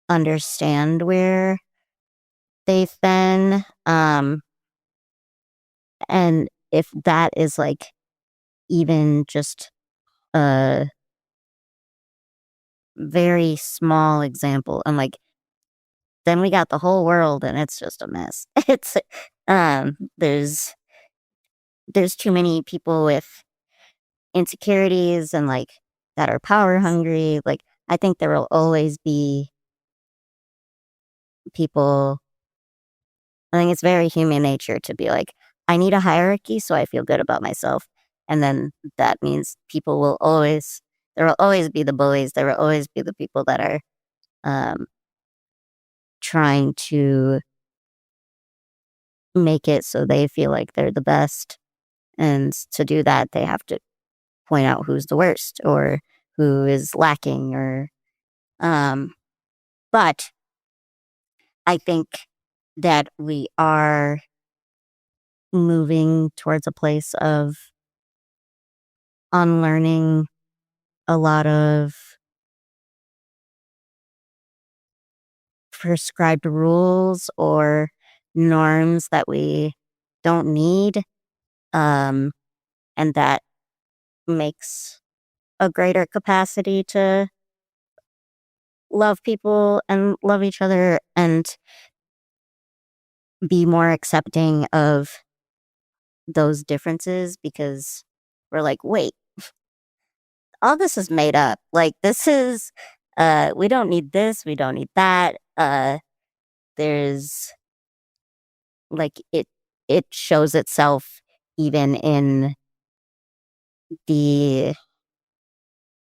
understand where they've been. And if that is like even just a very small example, and like then we got the whole world and it's just a mess. It's there's too many people with insecurities and like that are power hungry. Like I think there will always be people. I think it's very human nature to be like, I need a hierarchy so I feel good about myself. And then that means there will always be the bullies. There will always be the people that are um, trying to make it so they feel like they're the best. And to do that, they have to point out who's the worst or who is lacking but I think that we are moving towards a place of unlearning a lot of prescribed rules or norms that we don't need. And that makes a greater capacity to love people and love each other and be more accepting of those differences because we're like, wait, all this is made up. Like this is we don't need this, we don't need that. There's like it shows itself even in the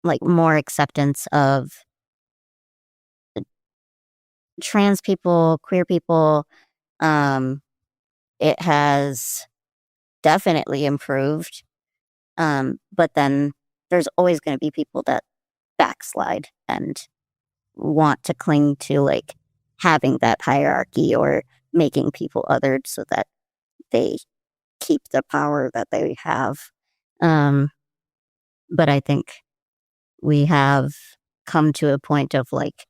like more acceptance of trans people, queer people. Um it has definitely improved. But then there's always going to be people that backslide and want to cling to like having that hierarchy or making people othered so that they keep the power that they have. Um, but I think we have come to a point of like,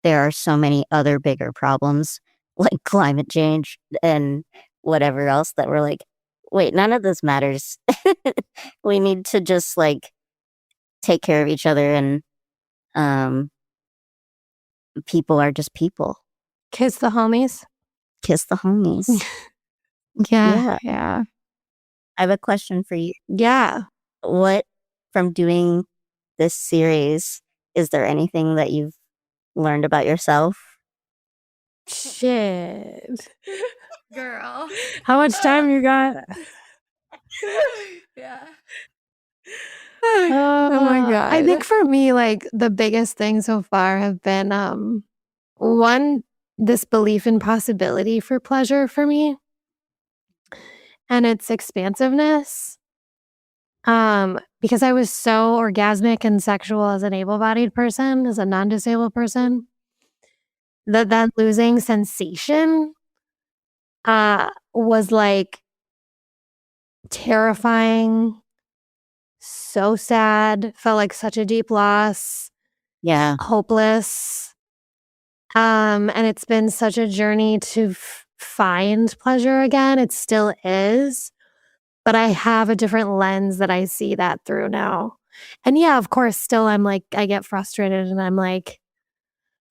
there are so many other bigger problems like climate change and whatever else that we're like, wait, none of this matters. We need to just like take care of each other and um, people are just people. Kiss the homies. Kiss the homies. Yeah. Yeah. I have a question for you. Yeah. What, from doing this series, is there anything that you've learned about yourself? Shit. Oh my God. I think for me, like the biggest thing so far have been one, this belief in possibility for pleasure for me and its expansiveness. Because I was so orgasmic and sexual as an able-bodied person, as a non-disabled person, that losing sensation was like terrifying, so sad, felt like such a deep loss, Yeah. hopeless. And it's been such a journey to find pleasure again. It still is, but I have a different lens that I see that through now. And yeah, of course, still I'm like, I get frustrated and I'm like,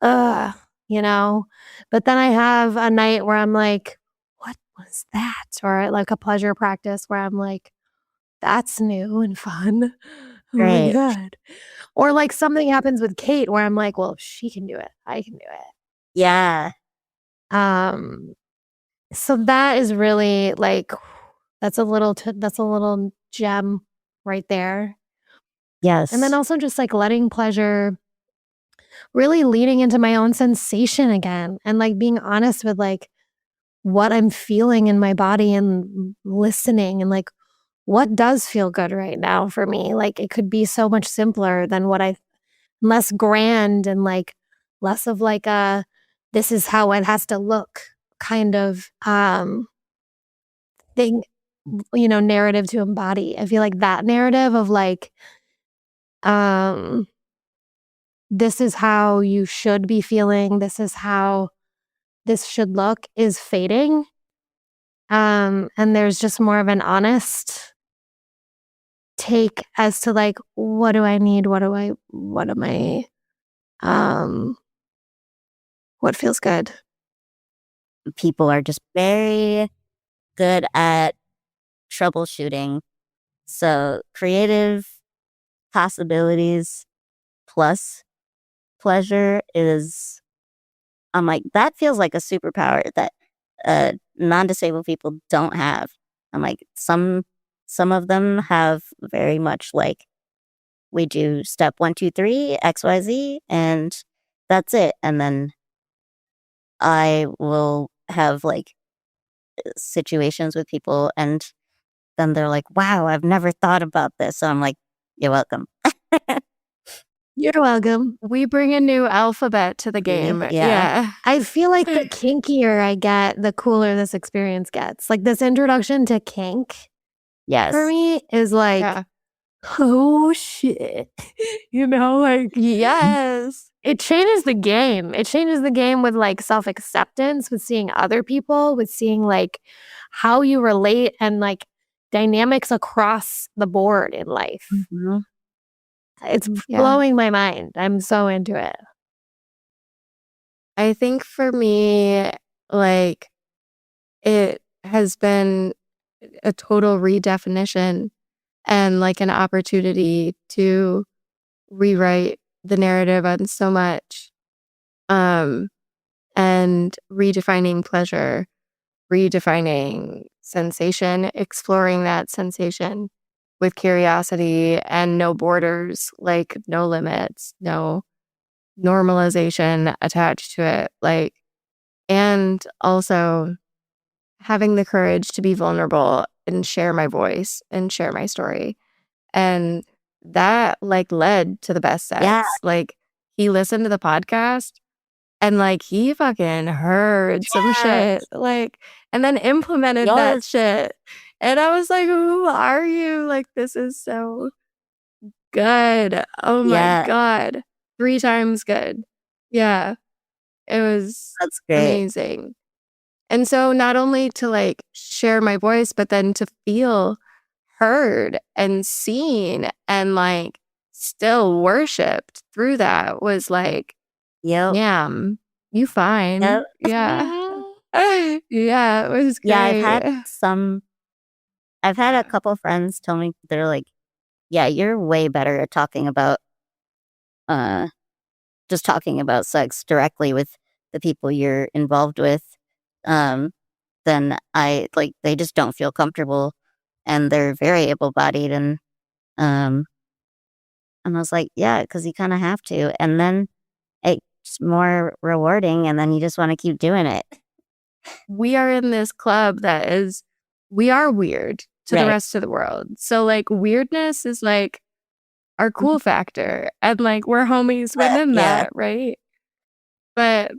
ugh, you know? But then I have a night where I'm like, what was that? Or like a pleasure practice where I'm like, that's new and fun. Oh my Great. God. Or like something happens with Kate where I'm like, well, if she can do it, I can do it. Yeah. Um, so that is really like that's a little gem right there. And then Yes. also just like letting pleasure really leaning into my own sensation again and like being honest with like what I'm feeling in my body and listening and like what does feel good right now for me. Like it could be so much simpler than less grand and like less of like a this is how it has to look kind of thing, narrative to embody. I feel like that narrative of like, um, this is how you should be feeling, this is how this should look is fading. And there's just more of an honest take as to like, what do I need? Um, what feels good? People are just very good at troubleshooting. So creative possibilities plus pleasure is, I'm like, that feels like a superpower that non-disabled people don't have. I'm like, some of them have very much like, we do step 1, 2, 3, XYZ, and that's it. And then I will have like situations with people, and then they're like, wow, I've never thought about this. So I'm like, you're welcome. You're welcome. We bring a new alphabet to the game. Yeah. Yeah. I feel like the kinkier I get, the cooler this experience gets. Like this introduction to kink for Yes. me is like, Yeah. oh shit. Like Yes. it changes the game. It changes the game with like self-acceptance, with seeing other people, with seeing like how you relate and like dynamics across the board in life. Mhm. It's Yeah. blowing my mind. I'm so into it. I think for me, like, it has been a total redefinition and like an opportunity to rewrite the narrative on so much. And redefining pleasure, redefining sensation, exploring that sensation with curiosity and no borders, like no limits, no normalization attached to it. Like, and also having the courage to be vulnerable and share my voice and share my story. And that like led to the best Yeah. sex. Like he listened to the podcast and like he fucking heard some shit. Like and then implemented that Yes. shit. And I was like, who are you? Like this is so good. Oh my Yeah. God. 3 times good. Yeah. It was That's great. amazing. And so not only to like share my voice, but then to feel heard and seen and like still worshipped through that was like, Yep. yam, you fine. Yep. Yeah. Yeah, it was Yeah, great. I've had a couple friends tell me, they're like, yeah, you're way better at talking about uh just talking about sex directly with the people you're involved with. Um then I like, they just don't feel comfortable, and they're very able-bodied, and um And I was like, yeah, because you kind of have to. And then it's more rewarding, and then you just want to keep doing it. We are in this club we are weird to the Right. rest of the world. So like weirdness is like our cool factor. And like we're homies within Yeah. that, right? But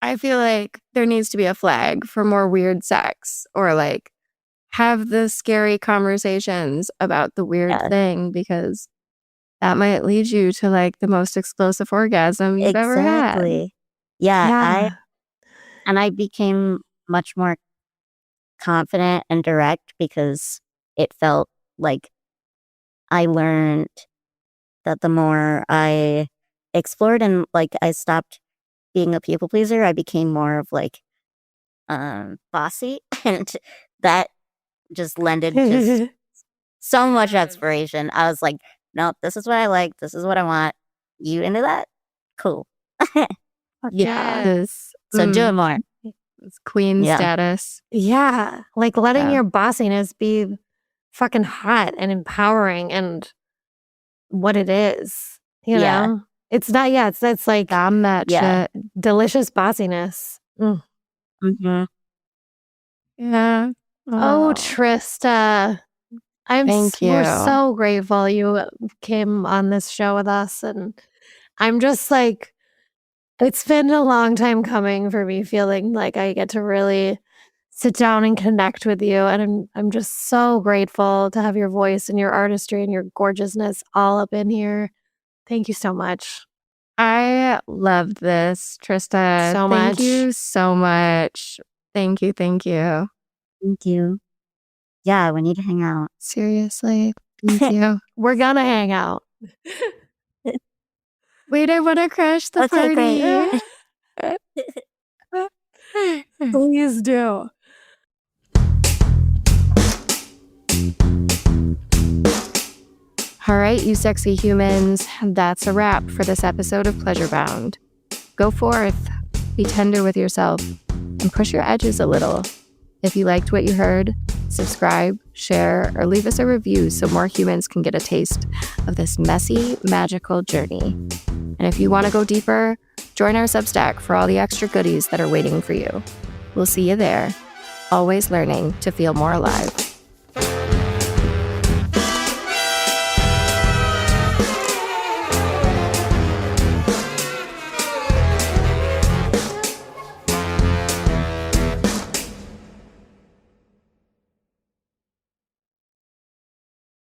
I feel like there needs to be a flag for more weird sex, or like have the scary conversations about the weird Yeah. thing, because that might lead you to like the most explosive orgasm you've ever had. Exactly. Yeah. Yeah. I became much more confident and direct because it felt like I learned that the more I explored and like I stopped being a people pleaser, I became more of like bossy, and that just lended just so much inspiration. I was like, nope, this is what I like, this is what I want. You into that? Cool. Yeah. Yes. So do it more. It's queen Yeah. status. Yeah. Like letting Yeah. your bossiness be fucking hot and empowering and what it is. You Yeah. know? It's not, it's like Dom that Yeah. shit. delicious bossiness. Mm-hmm. Yeah. Oh, Trista. Thank We're you. so grateful you came on this show with us. And I'm just like, it's been a long time coming for me, feeling like I get to really sit down and connect with you. And I'm just so grateful to have your voice and your artistry and your gorgeousness all up in here. Thank you so much. I loved this, Trista. So Thank much. you so much. Thank you. Thank you. Thank you. Yeah, we need to hang out. Seriously. Thank you. We're gonna hang out. Wait, I want to crash the Okay, party. great. Please do. All right, you sexy humans, that's a wrap for this episode of Pleasure Bound. Go forth, be tender with yourself, and push your edges a little. If you liked what you heard, subscribe, share, or leave us a review so more humans can get a taste of this messy, magical journey. And if you want to go deeper, join our Substack for all the extra goodies that are waiting for you. We'll see you there, always learning to feel more alive.